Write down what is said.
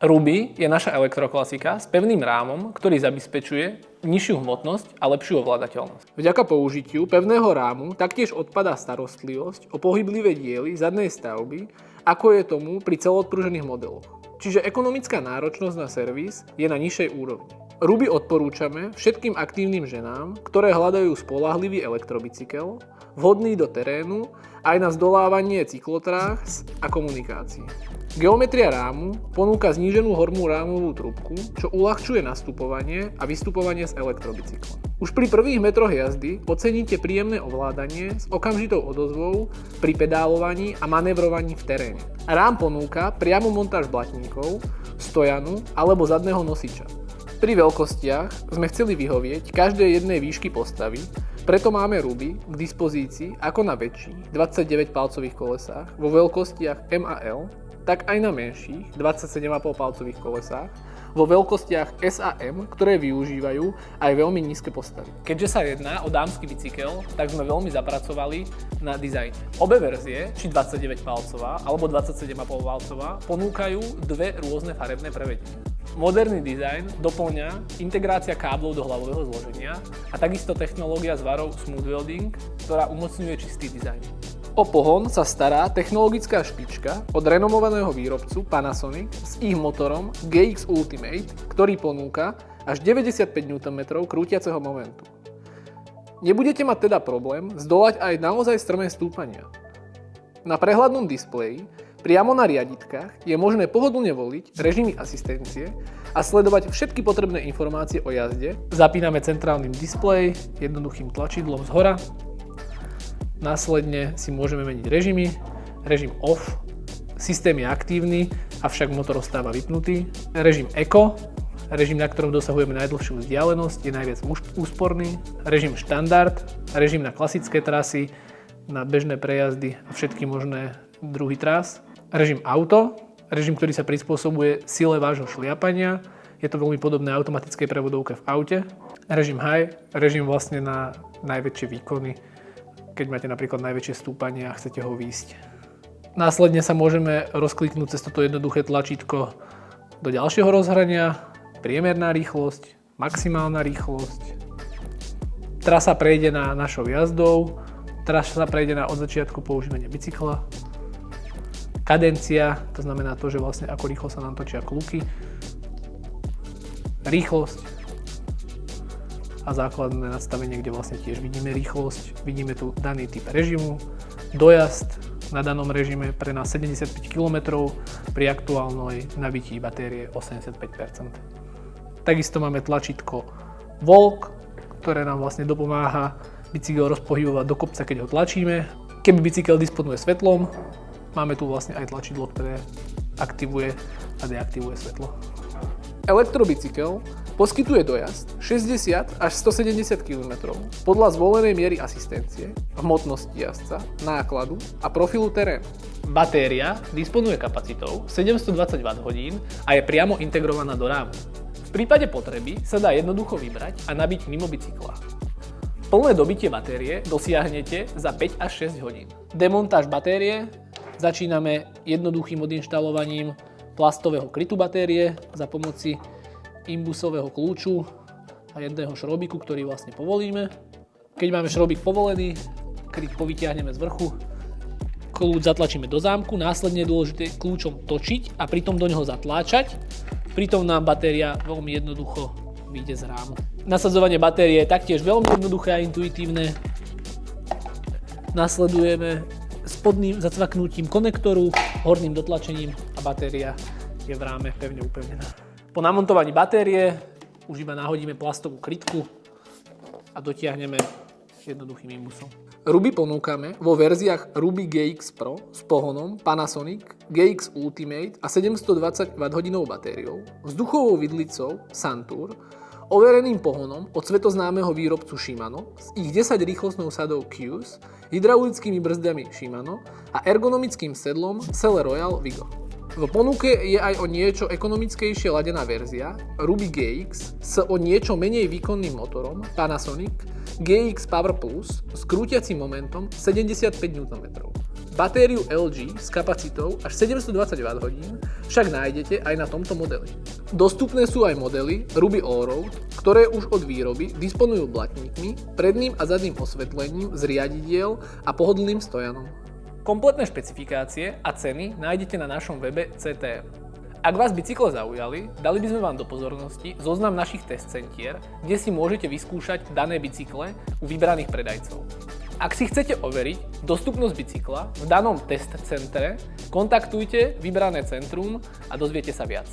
Ruby je naša elektroklasika s pevným rámom, ktorý zabezpečuje nižšiu hmotnosť a lepšiu ovládateľnosť. Vďaka použitiu pevného rámu taktiež odpadá starostlivosť o pohyblivé diely zadnej stavby, ako je tomu pri celoodpružených modeloch. Čiže ekonomická náročnosť na servis je na nižšej úrovni. Ruby odporúčame všetkým aktívnym ženám, ktoré hľadajú spoľahlivý elektrobicykel, vhodný do terénu aj na zdolávanie cyklotrás a komunikácií. Geometria rámu ponúka zníženú hornú rámovú trubku, čo uľahčuje nastupovanie a vystupovanie z elektrobicyklom. Už pri prvých metroch jazdy oceníte príjemné ovládanie s okamžitou odozvou pri pedálovaní a manévrovaní v teréne. Rám ponúka priamu montáž blatníkov, stojanu alebo zadného nosiča. Pri veľkostiach sme chceli vyhovieť každej jednej výšky postavy, preto máme Ruby k dispozícii ako na väčších 29-palcových kolesách vo veľkostiach M a L, tak aj na menších 27,5 palcových kolesách vo veľkostiach S a M, ktoré využívajú aj veľmi nízke postavy. Keďže sa jedná o dámsky bicykel, tak sme veľmi zapracovali na dizajne. Obe verzie, či 29-palcová alebo 27,5-palcová, ponúkajú dve rôzne farebné prevedenia. Moderný dizajn doplňa integrácia káblov do hlavového zloženia a takisto technológia zvarov Smooth Welding, ktorá umocňuje čistý dizajn. O pohon sa stará technologická špička od renomovaného výrobcu Panasonic s ich motorom GX Ultimate, ktorý ponúka až 95 Nm krútiaceho momentu. Nebudete mať teda problém zdolať aj naozaj strmé stúpania. Na prehľadnom displeji priamo na riaditkách je možné pohodlne voliť režimy asistencie a sledovať všetky potrebné informácie o jazde. Zapíname centrálnym displej jednoduchým tlačidlom zhora. Následne si môžeme meniť režimy. Režim OFF, systém je aktívny, avšak motor ostáva vypnutý. Režim ECO, režim, na ktorom dosahujeme najdlhšiu vzdialenosť, je najviac úsporný. Režim štandard, režim na klasické trasy, na bežné prejazdy a všetky možné druhy trás. Režim auto, režim, ktorý sa prispôsobuje sile vášho šliapania. Je to veľmi podobné automatickej prevodovke v aute. Režim high, režim vlastne na najväčšie výkony, keď máte napríklad najväčšie stúpanie a chcete ho výjsť. Následne sa môžeme rozkliknúť cez toto jednoduché tlačítko do ďalšieho rozhrania. Priemerná rýchlosť, maximálna rýchlosť. Trasa prejdená našou jazdou. Trasa prejdená od začiatku používania bicykla. Kadencia, to znamená to, že vlastne ako rýchlo sa nám točia kluky. Rýchlosť a základné nastavenie, kde vlastne tiež vidíme rýchlosť, vidíme tu daný typ režimu, dojazd na danom režime pre nás 75 km, pri aktuálnej nabití batérie 85%. Takisto máme tlačítko Walk, ktoré nám vlastne dopomáha bicykel rozpohybovať do kopca, keď ho tlačíme. Keby bicykel disponuje svetlom, máme tu vlastne aj tlačidlo, ktoré aktivuje a deaktivuje svetlo. Elektrobicykel poskytuje dojazd 60 až 170 km podľa zvolenej miery asistencie, hmotnosti jazdca, nákladu a profilu terénu. Batéria disponuje kapacitou 720 Wh a je priamo integrovaná do rámu. V prípade potreby sa dá jednoducho vybrať a nabiť mimo bicykla. Plné dobitie batérie dosiahnete za 5 až 6 hodín. Demontáž batérie začíname jednoduchým odinštalovaním plastového krytu batérie za pomoci imbusového kľúču a jedného šrobiku, ktorý vlastne povolíme. Keď máme šrobik povolený, kryt povytiahneme z vrchu, kľúč zatlačíme do zámku, následne je dôležité kľúčom točiť a pritom do neho zatláčať. Pritom nám batéria veľmi jednoducho vyjde z rámu. Nasadzovanie batérie je taktiež veľmi jednoduché a intuitívne. Nasledujeme spodným zacvaknutím konektoru, horným dotlačením a batéria je v ráme pevne upevnená. Po namontovaní batérie už iba nahodíme plastovú krytku a dotiahneme jednoduchým imbusom. Ruby ponúkame vo verziách Ruby GX Pro s pohonom Panasonic GX Ultimate a 720 Wh batériou, vzduchovou vidlicou Santur, overeným pohonom od svetoznámeho výrobcu Shimano s ich 10 rýchlostnou sadou Qs, hydraulickými brzdami Shimano a ergonomickým sedlom Selle Royal Vigo. V ponuke je aj o niečo ekonomickejšie ladená verzia Ruby GX s o niečo menej výkonným motorom Panasonic GX Power Plus s krútiacim momentom 75 Nm. Batériu LG s kapacitou až 720 Wh však nájdete aj na tomto modeli. Dostupné sú aj modely Ruby Allroad, ktoré už od výroby disponujú blatníkmi, predným a zadným osvetlením z riadidiel a pohodlným stojanom. Kompletné špecifikácie a ceny nájdete na našom webe CTM. Ak vás bicykle zaujali, dali by sme vám do pozornosti zoznam našich test centier, kde si môžete vyskúšať dané bicykle u vybraných predajcov. Ak si chcete overiť dostupnosť bicykla v danom test centre, kontaktujte vybrané centrum a dozviete sa viac.